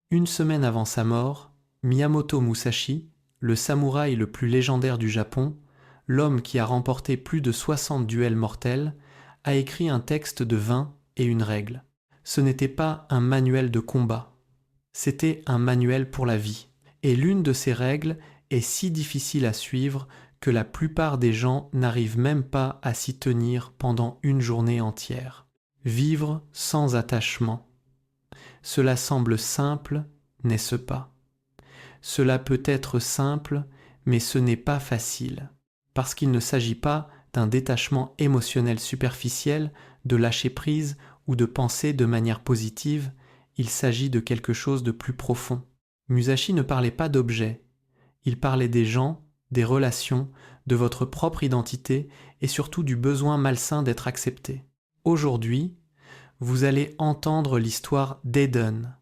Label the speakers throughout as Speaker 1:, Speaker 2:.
Speaker 1: Une semaine avant sa mort, Miyamoto Musashi, le samouraï le plus légendaire du Japon, l'homme qui a remporté plus de 60 duels mortels, a écrit un texte de 20 et une règle. Ce n'était pas un manuel de combat, c'était un manuel pour la vie. Et l'une de ces règles est si difficile à suivre que la plupart des gens n'arrivent même pas à s'y tenir pendant une journée entière. Vivre sans attachement. Cela semble simple, n'est-ce pas? Cela peut être simple, mais ce n'est pas facile, parce qu'il ne s'agit pas d'un détachement émotionnel superficiel, de lâcher prise ou de penser de manière positive, il s'agit de quelque chose de plus profond. Musashi ne parlait pas d'objets, il parlait des gens, des relations, de votre propre identité et surtout du besoin malsain d'être accepté. Aujourd'hui, vous allez entendre l'histoire d'Aiden,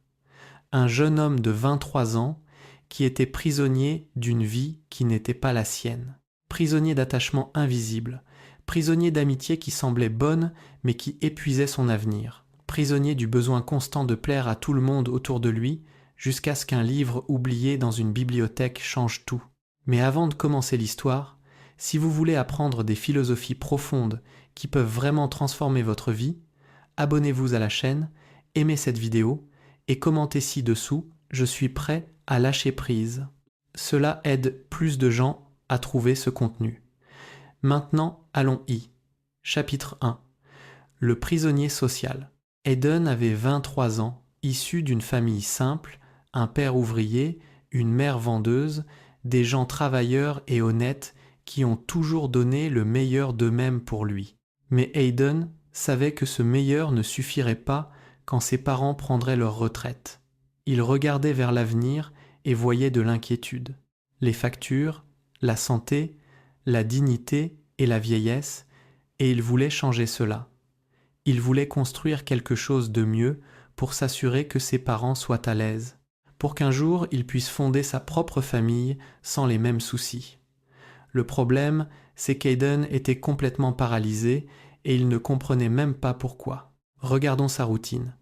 Speaker 1: un jeune homme de 23 ans qui était prisonnier d'une vie qui n'était pas la sienne, prisonnier d'attachements invisibles, prisonnier d'amitié qui semblait bonne mais qui épuisait son avenir, prisonnier du besoin constant de plaire à tout le monde autour de lui jusqu'à ce qu'un livre oublié dans une bibliothèque change tout. Mais avant de commencer l'histoire, si vous voulez apprendre des philosophies profondes qui peuvent vraiment transformer votre vie, abonnez-vous à la chaîne, aimez cette vidéo et commentez ci-dessous « Je suis prêt à lâcher prise ». Cela aide plus de gens à trouver ce contenu. Maintenant, allons-y. Chapitre 1. Le prisonnier social. Aiden avait 23 ans, issu d'une famille simple, un père ouvrier, une mère vendeuse, des gens travailleurs et honnêtes qui ont toujours donné le meilleur d'eux-mêmes pour lui. Mais Aiden savait que ce meilleur ne suffirait pas quand ses parents prendraient leur retraite. Il regardait vers l'avenir et voyait de l'inquiétude. Les factures, la santé, la dignité et la vieillesse, et il voulait changer cela. Il voulait construire quelque chose de mieux pour s'assurer que ses parents soient à l'aise, pour qu'un jour il puisse fonder sa propre famille sans les mêmes soucis. Le problème, c'est qu'Aiden était complètement paralysé et il ne comprenait même pas pourquoi. Regardons sa routine.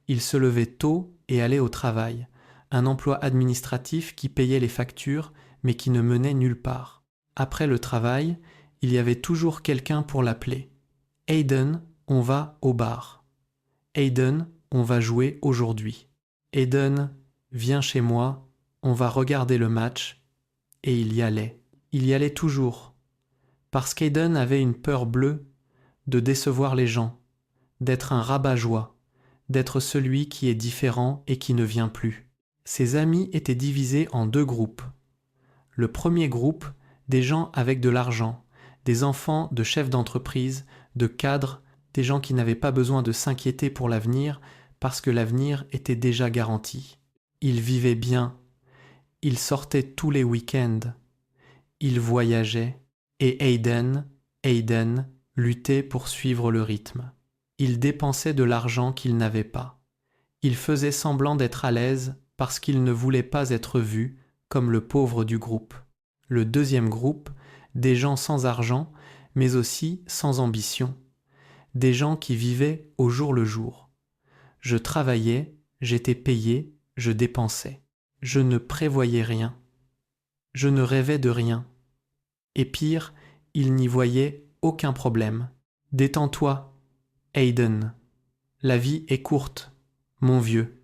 Speaker 1: Il se levait tôt et allait au travail, un emploi administratif qui payait les factures mais qui ne menait nulle part. Après le travail, il y avait toujours quelqu'un pour l'appeler. « Aiden, on va au bar. »« Aiden, on va jouer aujourd'hui. »« Aiden, viens chez moi, on va regarder le match. » Et il y allait. Il y allait toujours. Parce qu'Aiden avait une peur bleue de décevoir les gens, d'être un rabat-joie, d'être celui qui est différent et qui ne vient plus. Ses amis étaient divisés en deux groupes. Le premier groupe, des gens avec de l'argent, des enfants de chefs d'entreprise, de cadres, des gens qui n'avaient pas besoin de s'inquiéter pour l'avenir parce que l'avenir était déjà garanti. Ils vivaient bien, ils sortaient tous les week-ends, ils voyageaient, et Aiden luttait pour suivre le rythme. Il dépensait de l'argent qu'il n'avait pas. Il faisait semblant d'être à l'aise parce qu'il ne voulait pas être vu comme le pauvre du groupe. Le deuxième groupe, des gens sans argent, mais aussi sans ambition. Des gens qui vivaient au jour le jour. Je travaillais, j'étais payé, je dépensais. Je ne prévoyais rien. Je ne rêvais de rien. Et pire, il n'y voyait aucun problème. Détends-toi, Aiden. La vie est courte, mon vieux.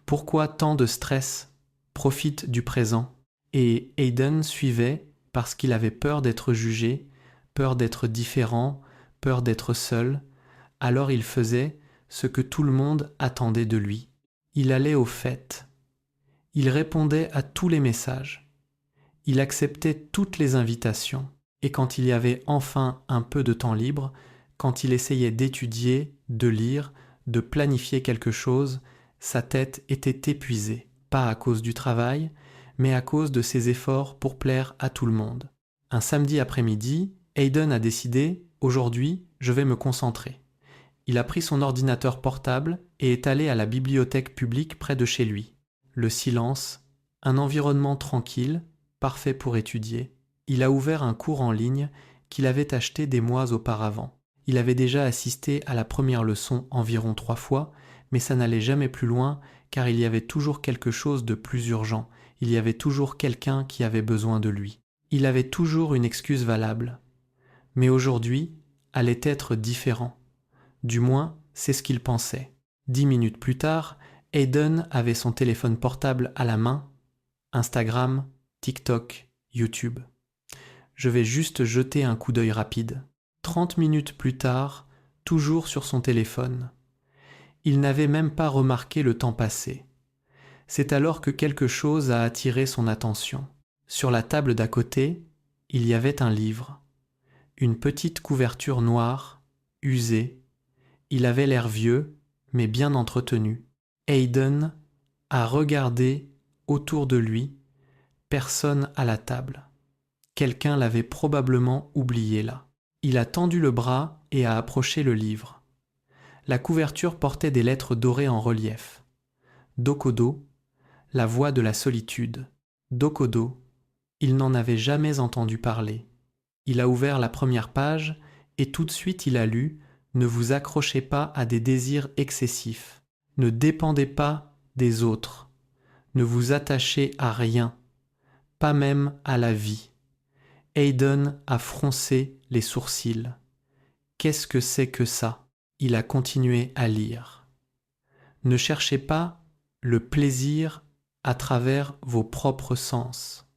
Speaker 1: Pourquoi tant de stress? Profite du présent. Et Aiden suivait parce qu'il avait peur d'être jugé, peur d'être différent, peur d'être seul. Alors il faisait ce que tout le monde attendait de lui. Il allait aux fêtes. Il répondait à tous les messages. Il acceptait toutes les invitations. Et quand il y avait enfin un peu de temps libre, quand il essayait d'étudier, de lire, de planifier quelque chose, sa tête était épuisée, pas à cause du travail, mais à cause de ses efforts pour plaire à tout le monde. Un samedi après-midi, Aiden a décidé « Aujourd'hui, je vais me concentrer ». Il a pris son ordinateur portable et est allé à la bibliothèque publique près de chez lui. Le silence, un environnement tranquille, parfait pour étudier. Il a ouvert un cours en ligne qu'il avait acheté des mois auparavant. Il avait déjà assisté à la première leçon environ 3 fois, mais ça n'allait jamais plus loin car il y avait toujours quelque chose de plus urgent, il y avait toujours quelqu'un qui avait besoin de lui. Il avait toujours une excuse valable. Mais aujourd'hui allait être différent. Du moins, c'est ce qu'il pensait. 10 minutes plus tard, Hayden avait son téléphone portable à la main. Instagram, TikTok, YouTube. Je vais juste jeter un coup d'œil rapide. 30 minutes plus tard, toujours sur son téléphone. Il n'avait même pas remarqué le temps passé. C'est alors que quelque chose a attiré son attention. Sur la table d'à côté, il y avait un livre. Une petite couverture noire, usée. Il avait l'air vieux, mais bien entretenu. Hayden a regardé autour de lui. Personne à la table. Quelqu'un l'avait probablement oublié là. Il a tendu le bras et a approché le livre. La couverture portait des lettres dorées en relief. Dokodo, la voix de la solitude. Dokodo, il n'en avait jamais entendu parler. Il a ouvert la première page et tout de suite il a lu « Ne vous accrochez pas à des désirs excessifs. Ne dépendez pas des autres. Ne vous attachez à rien. Pas même à la vie. » Hayden a froncé les sourcils. Qu'est-ce que c'est que ça? Il a continué à lire. Ne cherchez pas le plaisir à travers vos propres sens.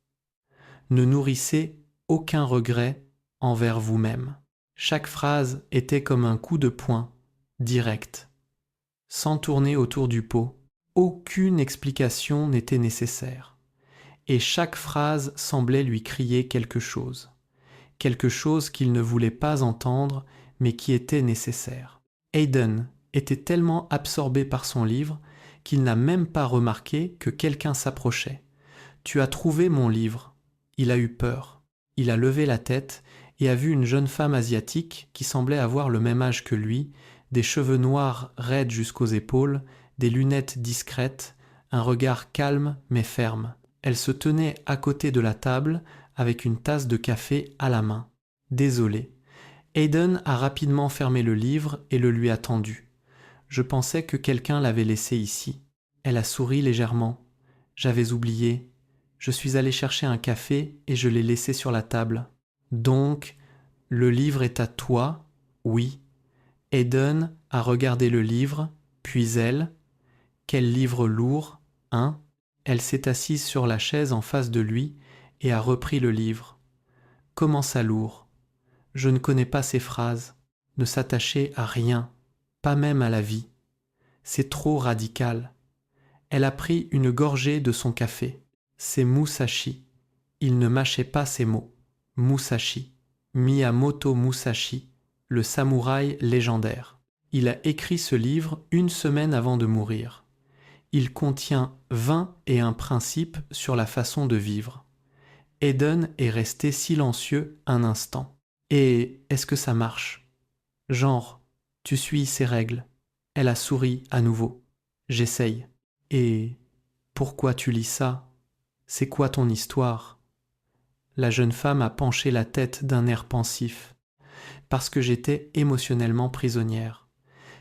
Speaker 1: Ne nourrissez aucun regret envers vous-même. Chaque phrase était comme un coup de poing, direct, sans tourner autour du pot. Aucune explication n'était nécessaire. Et chaque phrase semblait lui crier quelque chose qu'il ne voulait pas entendre, mais qui était nécessaire. Hayden était tellement absorbé par son livre qu'il n'a même pas remarqué que quelqu'un s'approchait. « Tu as trouvé mon livre ?» Il a eu peur. Il a levé la tête et a vu une jeune femme asiatique qui semblait avoir le même âge que lui, des cheveux noirs raides jusqu'aux épaules, des lunettes discrètes, un regard calme mais ferme. Elle se tenait à côté de la table avec une tasse de café à la main. Désolé. Hayden a rapidement fermé le livre et le lui a tendu. Je pensais que quelqu'un l'avait laissé ici. Elle a souri légèrement. J'avais oublié. Je suis allé chercher un café et je l'ai laissé sur la table. Donc, le livre est à toi? Oui. Hayden a regardé le livre, puis elle. Quel livre lourd, hein? Elle s'est assise sur la chaise en face de lui et a repris le livre. Comment ça lourd? Je ne connais pas ces phrases. Ne s'attacher à rien, pas même à la vie. C'est trop radical. Elle a pris une gorgée de son café. C'est Musashi. Il ne mâchait pas ses mots. Musashi. Miyamoto Musashi, le samouraï légendaire. Il a écrit ce livre 1 semaine avant de mourir. Il contient 21 principes sur la façon de vivre. Hayden est resté silencieux un instant. Et est-ce que ça marche? Genre, tu suis ces règles. Elle a souri à nouveau. J'essaye. Et pourquoi tu lis ça? C'est quoi ton histoire? La jeune femme a penché la tête d'un air pensif. Parce que j'étais émotionnellement prisonnière.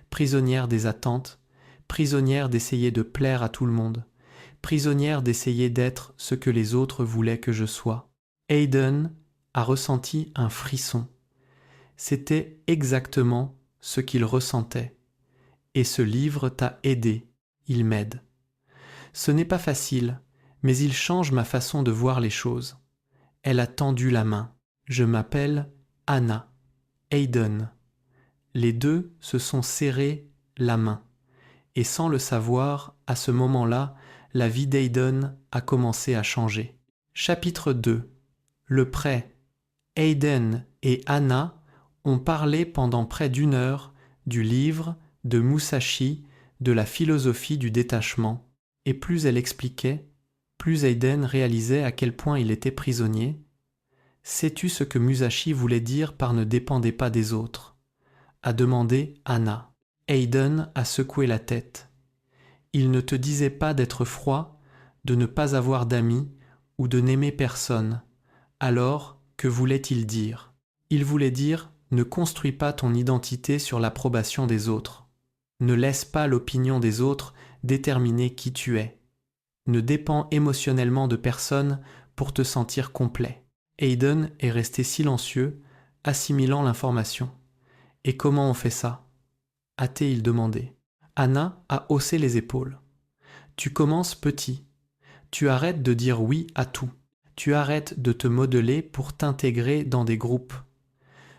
Speaker 1: Prisonnière des attentes, prisonnière d'essayer de plaire à tout le monde, prisonnière d'essayer d'être ce que les autres voulaient que je sois. Hayden a ressenti un frisson. C'était exactement ce qu'il ressentait. Et ce livre t'a aidé, il m'aide. Ce n'est pas facile, mais il change ma façon de voir les choses. Elle a tendu la main. Je m'appelle Anna. Hayden. Les deux se sont serrés la main. Et sans le savoir, à ce moment-là, la vie d'Hayden a commencé à changer. Chapitre 2. Le prêt. Hayden et Anna ont parlé pendant près d'1 heure du livre, de Musashi, de la philosophie du détachement. Et plus elle expliquait, plus Hayden réalisait à quel point il était prisonnier. Sais-tu ce que Musashi voulait dire par ne dépendez pas des autres? A demandé Anna. Hayden a secoué la tête. Il ne te disait pas d'être froid, de ne pas avoir d'amis ou de n'aimer personne. Alors, que voulait-il dire? Il voulait dire ne construis pas ton identité sur l'approbation des autres. Ne laisse pas l'opinion des autres déterminer qui tu es. Ne dépends émotionnellement de personne pour te sentir complet. Hayden est resté silencieux, assimilant l'information. Et comment on fait ça? A-t-il demandé. Anna a haussé les épaules. Tu commences petit. Tu arrêtes de dire oui à tout. Tu arrêtes de te modeler pour t'intégrer dans des groupes.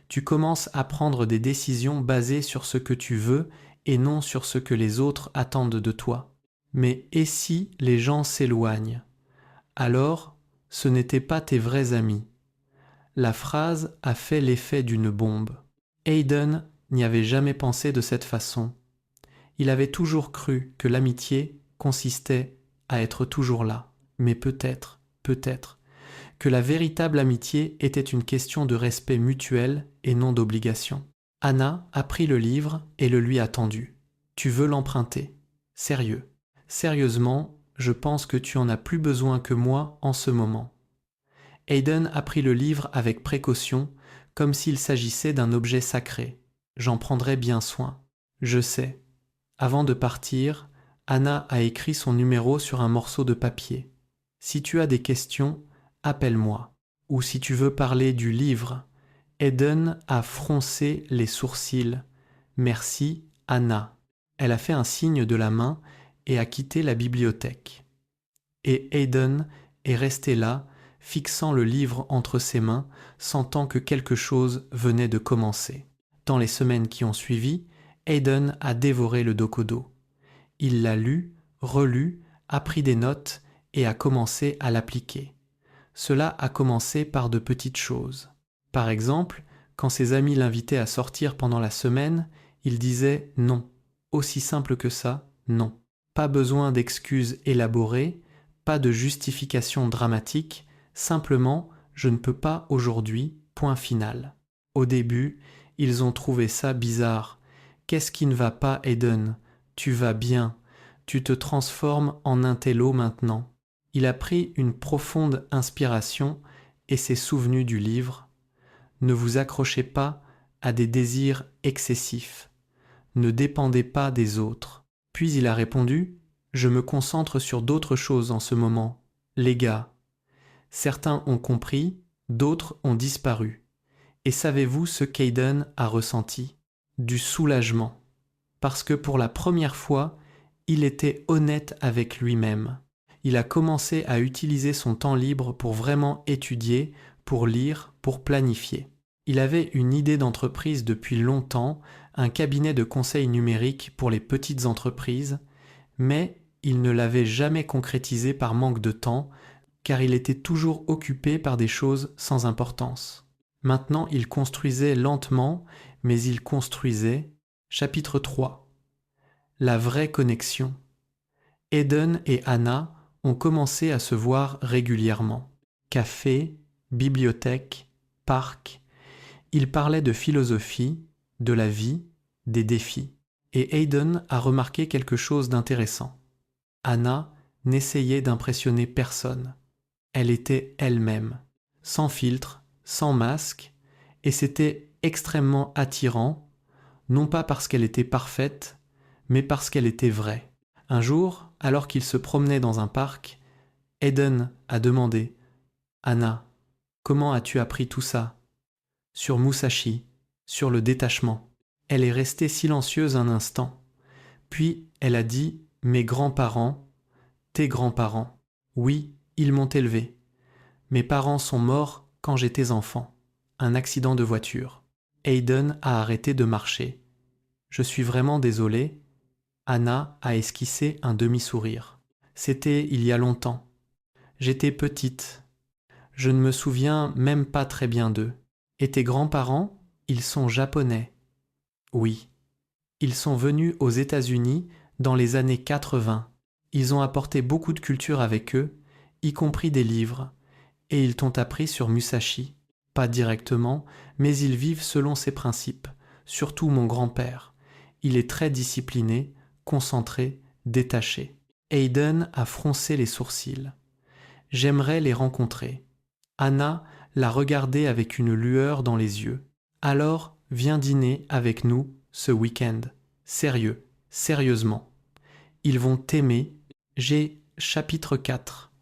Speaker 1: Tu commences à prendre des décisions basées sur ce que tu veux et non sur ce que les autres attendent de toi. Mais et si les gens s'éloignent? Alors, ce n'étaient pas tes vrais amis. La phrase a fait l'effet d'une bombe. Hayden n'y avait jamais pensé de cette façon. Il avait toujours cru que l'amitié consistait à être toujours là. Mais peut-être, que la véritable amitié était une question de respect mutuel et non d'obligation. Anna a pris le livre et le lui a tendu. Tu veux l'emprunter? Sérieux. Sérieusement, je pense que tu en as plus besoin que moi en ce moment. Hayden a pris le livre avec précaution, comme s'il s'agissait d'un objet sacré. J'en prendrai bien soin. Je sais. Avant de partir, Anna a écrit son numéro sur un morceau de papier. Si tu as des questions, appelle-moi. Ou si tu veux parler du livre. Hayden a froncé les sourcils. Merci, Anna. Elle a fait un signe de la main et a quitté la bibliothèque. Et Hayden est resté là, fixant le livre entre ses mains, sentant que quelque chose venait de commencer. Dans les semaines qui ont suivi, Hayden a dévoré le Dokodo. Il l'a lu, relu, a pris des notes et a commencé à l'appliquer. Cela a commencé par de petites choses. Par exemple, quand ses amis l'invitaient à sortir pendant la semaine, il disait non. Aussi simple que ça, non. Pas besoin d'excuses élaborées, pas de justification dramatique, simplement je ne peux pas aujourd'hui, point final. Au début, ils ont trouvé ça bizarre. Qu'est-ce qui ne va pas, Hayden? Tu vas bien. Tu te transformes en intello maintenant. Il a pris une profonde inspiration et s'est souvenu du livre. Ne vous accrochez pas à des désirs excessifs. Ne dépendez pas des autres. Puis il a répondu, je me concentre sur d'autres choses en ce moment. Les gars. Certains ont compris, d'autres ont disparu. Et savez-vous ce qu'Hayden a ressenti? Du soulagement. Parce que pour la première fois, il était honnête avec lui-même. Il a commencé à utiliser son temps libre pour vraiment étudier, pour lire, pour planifier. Il avait une idée d'entreprise depuis longtemps, un cabinet de conseil numérique pour les petites entreprises, mais il ne l'avait jamais concrétisé par manque de temps, car il était toujours occupé par des choses sans importance. Maintenant, il construisait lentement, mais il construisait. Chapitre 3. La vraie connexion. Hayden et Anna ont commencé à se voir régulièrement. Café, bibliothèque, parc. Ils parlaient de philosophie, de la vie, des défis. Et Hayden a remarqué quelque chose d'intéressant. Anna n'essayait d'impressionner personne. Elle était elle-même, sans filtre, sans masque, et c'était extrêmement attirant, non pas parce qu'elle était parfaite, mais parce qu'elle était vraie. Un jour, alors qu'il se promenait dans un parc, Hayden a demandé « Anna, comment as-tu appris tout ça ?» Sur Musashi, sur le détachement. Elle est restée silencieuse un instant. Puis elle a dit « Mes grands-parents, tes grands-parents. Oui, ils m'ont élevée. Mes parents sont morts quand j'étais enfant. Un accident de voiture. » Hayden a arrêté de marcher. « Je suis vraiment désolée. » Anna a esquissé un demi-sourire. C'était il y a longtemps. J'étais petite. Je ne me souviens même pas très bien d'eux. Et tes grands-parents, ils sont japonais. Oui. Ils sont venus aux États-Unis dans les années 80. Ils ont apporté beaucoup de culture avec eux, y compris des livres. Et ils t'ont appris sur Musashi. Pas directement, mais ils vivent selon ses principes. Surtout mon grand-père. Il est très discipliné, concentré, détaché. Hayden a froncé les sourcils. J'aimerais les rencontrer. Anna l'a regardé avec une lueur dans les yeux. Alors, viens dîner avec nous ce week-end. Sérieux, sérieusement. Ils vont t'aimer. J'ai chapitre 4.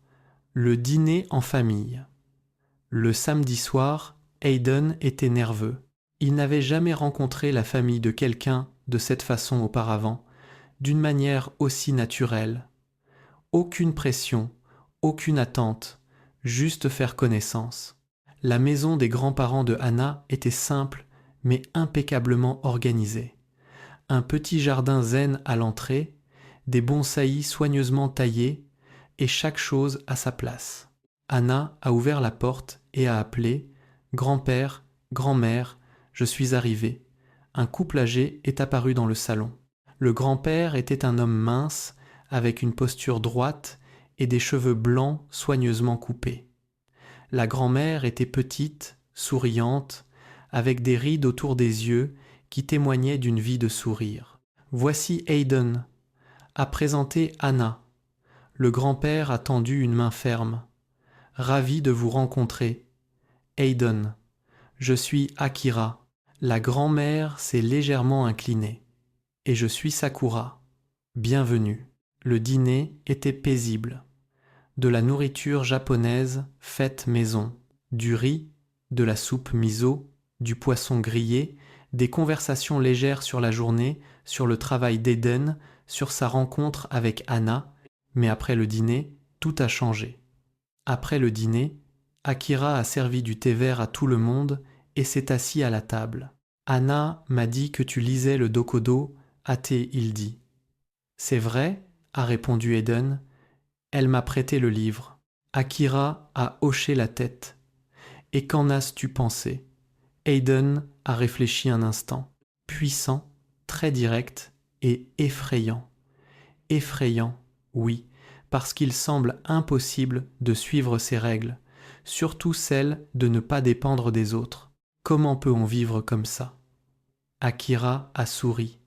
Speaker 1: Le dîner en famille. Le samedi soir, Hayden était nerveux. Il n'avait jamais rencontré la famille de quelqu'un de cette façon auparavant, d'une manière aussi naturelle. Aucune pression, aucune attente, juste faire connaissance. La maison des grands-parents de Hannah était simple, mais impeccablement organisée. Un petit jardin zen à l'entrée, des bonsaïs soigneusement taillés, et chaque chose à sa place. Hannah a ouvert la porte et a appelé « Grand-père, grand-mère, je suis arrivée ». Un couple âgé est apparu dans le salon. Le grand-père était un homme mince, avec une posture droite et des cheveux blancs soigneusement coupés. La grand-mère était petite, souriante, avec des rides autour des yeux qui témoignaient d'une vie de sourire. « Voici Hayden », a présenté Hannah. Le grand-père a tendu une main ferme. « Ravi de vous rencontrer. Hayden, je suis Akira. » La grand-mère s'est légèrement inclinée. « Et je suis Sakura. Bienvenue. » Le dîner était paisible. De la nourriture japonaise faite maison, du riz, de la soupe miso, du poisson grillé, des conversations légères sur la journée, sur le travail d'Hayden, sur sa rencontre avec Hannah, mais après le dîner, tout a changé. Après le dîner, Akira a servi du thé vert à tout le monde et s'est assis à la table. « Hannah m'a dit que tu lisais le Dokodo, il dit. »« C'est vrai ?» a répondu Hayden. « Elle m'a prêté le livre. » Akira a hoché la tête. « Et qu'en as-tu pensé ?» Hayden a réfléchi un instant. Puissant, très direct et effrayant. Effrayant, oui, parce qu'il semble impossible de suivre ses règles, surtout celle de ne pas dépendre des autres. Comment peut-on vivre comme ça ? Akira a souri.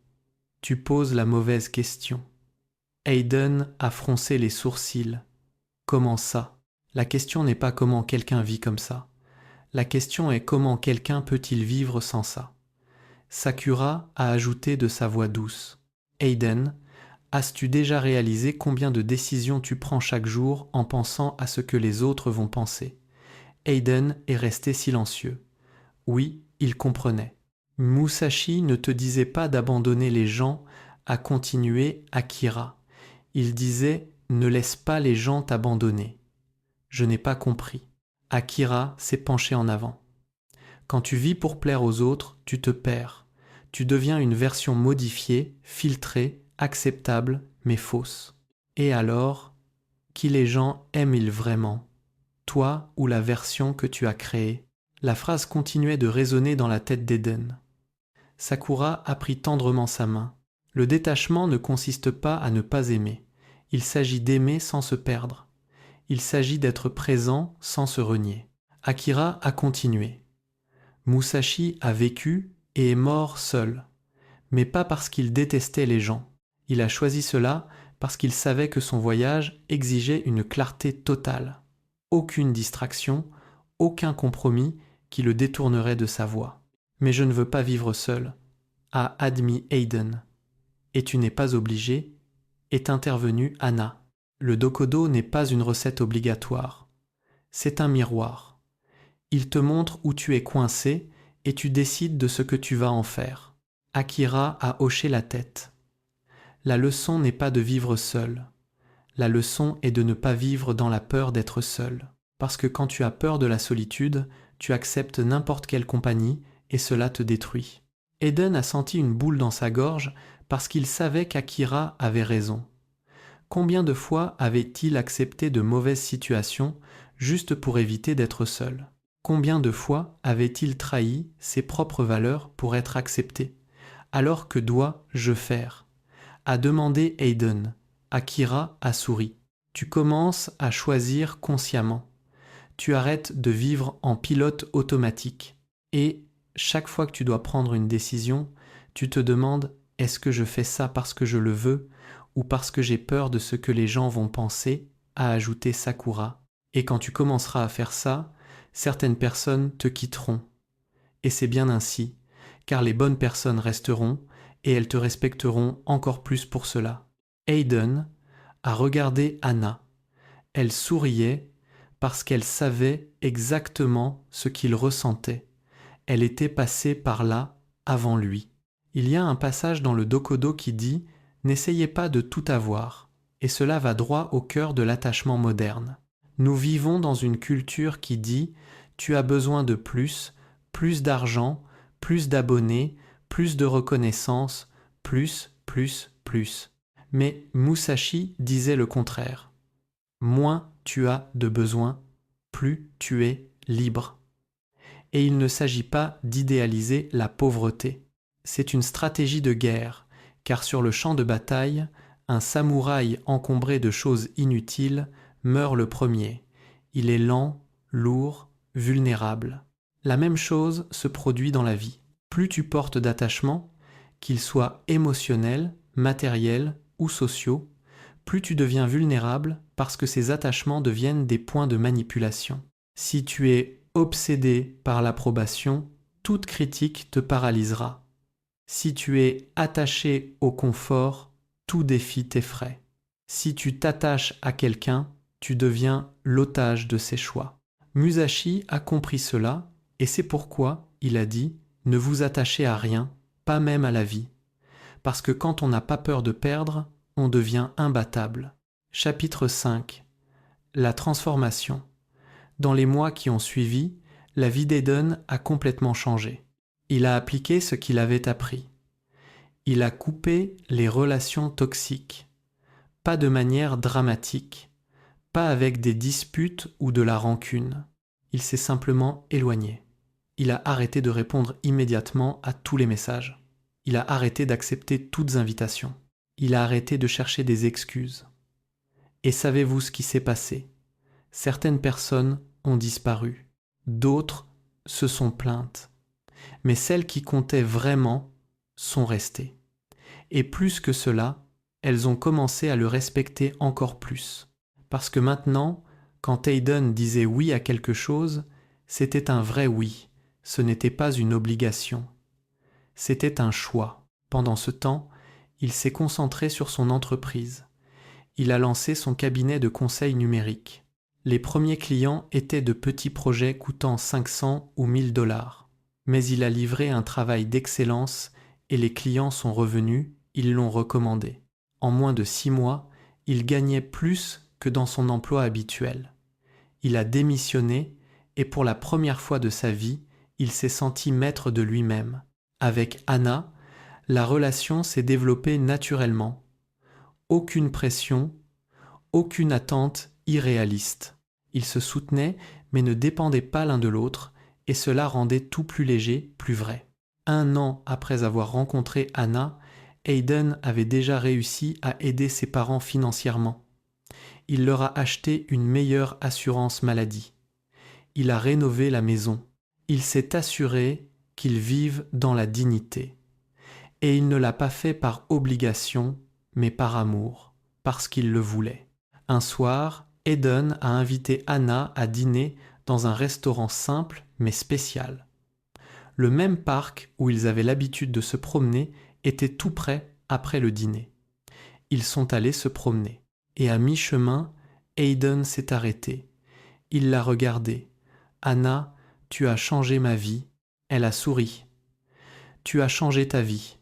Speaker 1: Tu poses la mauvaise question. Hayden a froncé les sourcils. Comment ça ? La question n'est pas comment quelqu'un vit comme ça. La question est comment quelqu'un peut-il vivre sans ça ? Sakura a ajouté de sa voix douce. Hayden, as-tu déjà réalisé combien de décisions tu prends chaque jour en pensant à ce que les autres vont penser ? Hayden est resté silencieux. Oui, il comprenait. Musashi ne te disait pas d'abandonner les gens, a continué Akira. Il disait « Ne laisse pas les gens t'abandonner ». Je n'ai pas compris. Akira s'est penché en avant. Quand tu vis pour plaire aux autres, tu te perds. Tu deviens une version modifiée, filtrée, acceptable, mais fausse. Et alors, qui les gens aiment-ils vraiment ? Toi ou la version que tu as créée ? La phrase continuait de résonner dans la tête d'Hayden. Sakura a pris tendrement sa main. Le détachement ne consiste pas à ne pas aimer. Il s'agit d'aimer sans se perdre. Il s'agit d'être présent sans se renier. Akira a continué. Musashi a vécu et est mort seul, mais pas parce qu'il détestait les gens. Il a choisi cela parce qu'il savait que son voyage exigeait une clarté totale. Aucune distraction, aucun compromis qui le détournerait de sa voie. « Mais je ne veux pas vivre seul », a admis Hayden. « Et tu n'es pas obligé », est intervenue Hannah. Le Dokodo n'est pas une recette obligatoire. C'est un miroir. Il te montre où tu es coincé et tu décides de ce que tu vas en faire. Akira a hoché la tête. La leçon n'est pas de vivre seul. La leçon est de ne pas vivre dans la peur d'être seul. Parce que quand tu as peur de la solitude, tu acceptes n'importe quelle compagnie et cela te détruit. Hayden a senti une boule dans sa gorge parce qu'il savait qu'Akira avait raison. Combien de fois avait-il accepté de mauvaises situations juste pour éviter d'être seul ? Combien de fois avait-il trahi ses propres valeurs pour être accepté ? Alors que dois-je faire ? A demandé Hayden. Akira a souri. Tu commences à choisir consciemment. Tu arrêtes de vivre en pilote automatique. Et chaque fois que tu dois prendre une décision, tu te demandes « Est-ce que je fais ça parce que je le veux ou parce que j'ai peur de ce que les gens vont penser ?» a ajouté Sakura. Et quand tu commenceras à faire ça, certaines personnes te quitteront. Et c'est bien ainsi, car les bonnes personnes resteront et elles te respecteront encore plus pour cela. Hayden a regardé Anna. Elle souriait parce qu'elle savait exactement ce qu'il ressentait. Elle était passée par là avant lui. Il y a un passage dans le Dokodo qui dit « N'essayez pas de tout avoir », et cela va droit au cœur de l'attachement moderne. Nous vivons dans une culture qui dit « Tu as besoin de plus d'argent, plus d'abonnés, plus de reconnaissance, plus. » Mais Musashi disait le contraire. Moins tu as de besoins, plus tu es libre. Et il ne s'agit pas d'idéaliser la pauvreté. C'est une stratégie de guerre, car sur le champ de bataille, un samouraï encombré de choses inutiles meurt le premier. Il est lent, lourd, vulnérable. La même chose se produit dans la vie. Plus tu portes d'attachement, qu'ils soient émotionnels, matériels ou sociaux, plus tu deviens vulnérable parce que ces attachements deviennent des points de manipulation. Si tu es obsédé par l'approbation, toute critique te paralysera. Si tu es attaché au confort, tout défi t'effraie. Si tu t'attaches à quelqu'un, tu deviens l'otage de ses choix. Musashi a compris cela et c'est pourquoi il a dit « Ne vous attachez à rien, pas même à la vie. » Parce que quand on n'a pas peur de perdre, on devient imbattable. Chapitre 5. La transformation. Dans les mois qui ont suivi, la vie d'Hayden a complètement changé. Il a appliqué ce qu'il avait appris. Il a coupé les relations toxiques. Pas de manière dramatique, pas avec des disputes ou de la rancune. Il s'est simplement éloigné. Il a arrêté de répondre immédiatement à tous les messages. Il a arrêté d'accepter toutes invitations. Il a arrêté de chercher des excuses. Et savez-vous ce qui s'est passé? Certaines personnes ont disparu. D'autres se sont plaintes. Mais celles qui comptaient vraiment sont restées. Et plus que cela, elles ont commencé à le respecter encore plus. Parce que maintenant, quand Hayden disait oui à quelque chose, c'était un vrai oui. Ce n'était pas une obligation. C'était un choix. Pendant ce temps, il s'est concentré sur son entreprise. Il a lancé son cabinet de conseil numérique. Les premiers clients étaient de petits projets coûtant 500 ou 1000 $. Mais il a livré un travail d'excellence et les clients sont revenus, ils l'ont recommandé. En moins de 6 mois, il gagnait plus que dans son emploi habituel. Il a démissionné et pour la première fois de sa vie, il s'est senti maître de lui-même. Avec Anna, la relation s'est développée naturellement. Aucune pression, aucune attente irréaliste. Ils se soutenaient mais ne dépendaient pas l'un de l'autre et cela rendait tout plus léger, plus vrai. 1 an après avoir rencontré Anna, Hayden avait déjà réussi à aider ses parents financièrement. Il leur a acheté une meilleure assurance maladie. Il a rénové la maison. Il s'est assuré qu'ils vivent dans la dignité. Et il ne l'a pas fait par obligation, mais par amour, parce qu'il le voulait. Un soir, Hayden a invité Anna à dîner dans un restaurant simple mais spécial. Le même parc où ils avaient l'habitude de se promener était tout près après le dîner. Ils sont allés se promener. Et à mi-chemin, Hayden s'est arrêté. Il l'a regardée. « Anna, tu as changé ma vie. » Elle a souri. « Tu as changé ta vie.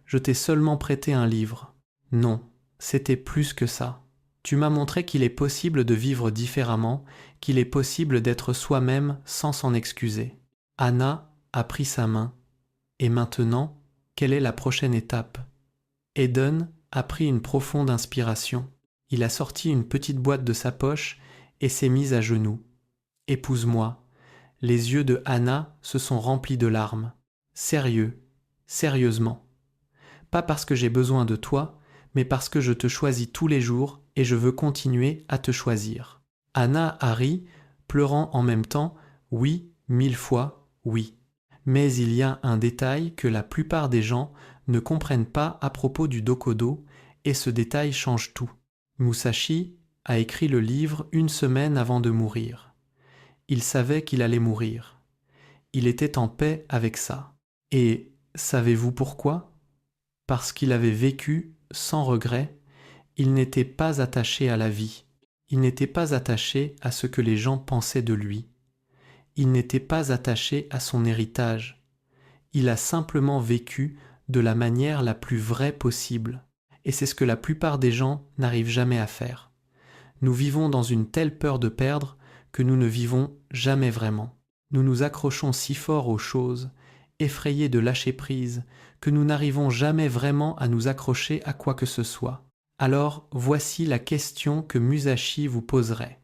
Speaker 1: Je t'ai seulement prêté un livre. » Non, c'était plus que ça. Tu m'as montré qu'il est possible de vivre différemment, qu'il est possible d'être soi-même sans s'en excuser. Anna a pris sa main. Et maintenant, quelle est la prochaine étape? Hayden a pris une profonde inspiration. Il a sorti une petite boîte de sa poche et s'est mis à genoux. « Épouse-moi. » Les yeux de Anna se sont remplis de larmes. « Sérieux, sérieusement. Pas parce que j'ai besoin de toi, mais parce que je te choisis tous les jours et je veux continuer à te choisir. » Anna a ri, pleurant en même temps, oui, 1000 fois, oui. Mais il y a un détail que la plupart des gens ne comprennent pas à propos du Dokodo, et ce détail change tout. Musashi a écrit le livre 1 semaine avant de mourir. Il savait qu'il allait mourir. Il était en paix avec ça. Et savez-vous pourquoi? Parce qu'il avait vécu sans regret Il n'était pas attaché à la vie. Il n'était pas attaché à ce que les gens pensaient de lui. Il n'était pas attaché à son héritage. Il a simplement vécu de la manière la plus vraie possible. Et c'est ce que la plupart des gens n'arrivent jamais à faire. Nous vivons dans une telle peur de perdre que nous ne vivons jamais vraiment. Nous nous accrochons si fort aux choses, effrayés de lâcher prise, que nous n'arrivons jamais vraiment à nous accrocher à quoi que ce soit. Alors, voici la question que Musashi vous poserait.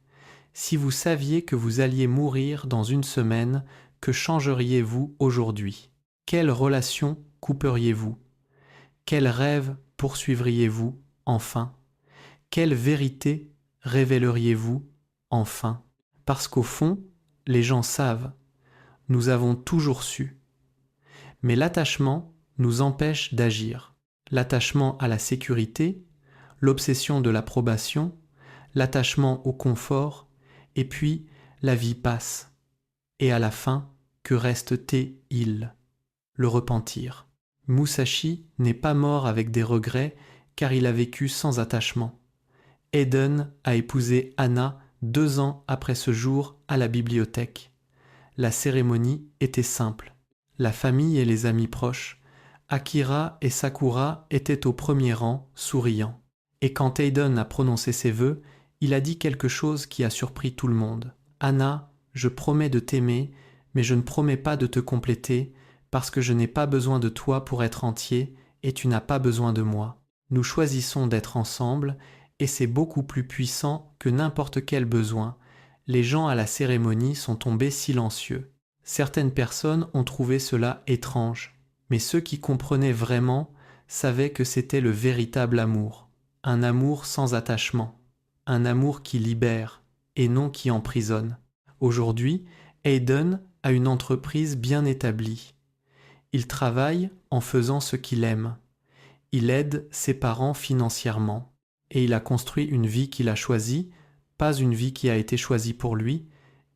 Speaker 1: Si vous saviez que vous alliez mourir dans une semaine, que changeriez-vous aujourd'hui? Quelle relation couperiez-vous? Quel rêve poursuivriez-vous enfin? Quelle vérité révéleriez-vous enfin? Parce qu'au fond, les gens savent. Nous avons toujours su. Mais l'attachement nous empêche d'agir. L'attachement à la sécurité, l'obsession de l'approbation, l'attachement au confort, et puis la vie passe. Et à la fin, que reste-t-il? Le repentir. Musashi n'est pas mort avec des regrets car il a vécu sans attachement. Hayden a épousé Anna 2 ans après ce jour à la bibliothèque. La cérémonie était simple. La famille et les amis proches, Akira et Sakura étaient au premier rang, souriants. Et quand Hayden a prononcé ses vœux, il a dit quelque chose qui a surpris tout le monde. « Anna, je promets de t'aimer, mais je ne promets pas de te compléter, parce que je n'ai pas besoin de toi pour être entier, et tu n'as pas besoin de moi. Nous choisissons d'être ensemble, et c'est beaucoup plus puissant que n'importe quel besoin. » Les gens à la cérémonie sont tombés silencieux. Certaines personnes ont trouvé cela étrange, mais ceux qui comprenaient vraiment savaient que c'était le véritable amour. Un amour sans attachement, un amour qui libère et non qui emprisonne. Aujourd'hui, Hayden a une entreprise bien établie. Il travaille en faisant ce qu'il aime. Il aide ses parents financièrement et il a construit une vie qu'il a choisie, pas une vie qui a été choisie pour lui,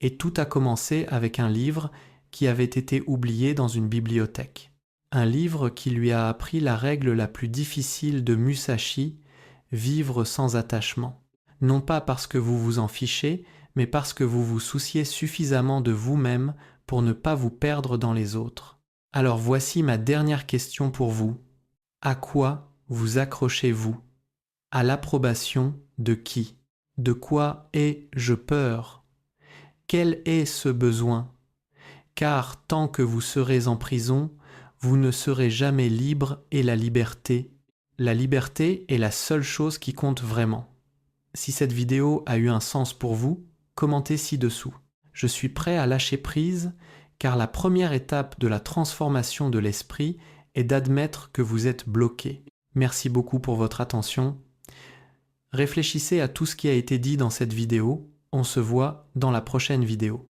Speaker 1: et tout a commencé avec un livre qui avait été oublié dans une bibliothèque. Un livre qui lui a appris la règle la plus difficile de Musashi, vivre sans attachement. Non pas parce que vous vous en fichez, mais parce que vous vous souciez suffisamment de vous-même pour ne pas vous perdre dans les autres. Alors voici ma dernière question pour vous. À quoi vous accrochez-vous? À l'approbation de qui? De quoi ai-je peur? Quel est ce besoin? Car tant que vous serez en prison, vous ne serez jamais libre et la liberté est la seule chose qui compte vraiment. Si cette vidéo a eu un sens pour vous, commentez ci-dessous. Je suis prêt à lâcher prise car la première étape de la transformation de l'esprit est d'admettre que vous êtes bloqué. Merci beaucoup pour votre attention. Réfléchissez à tout ce qui a été dit dans cette vidéo. On se voit dans la prochaine vidéo.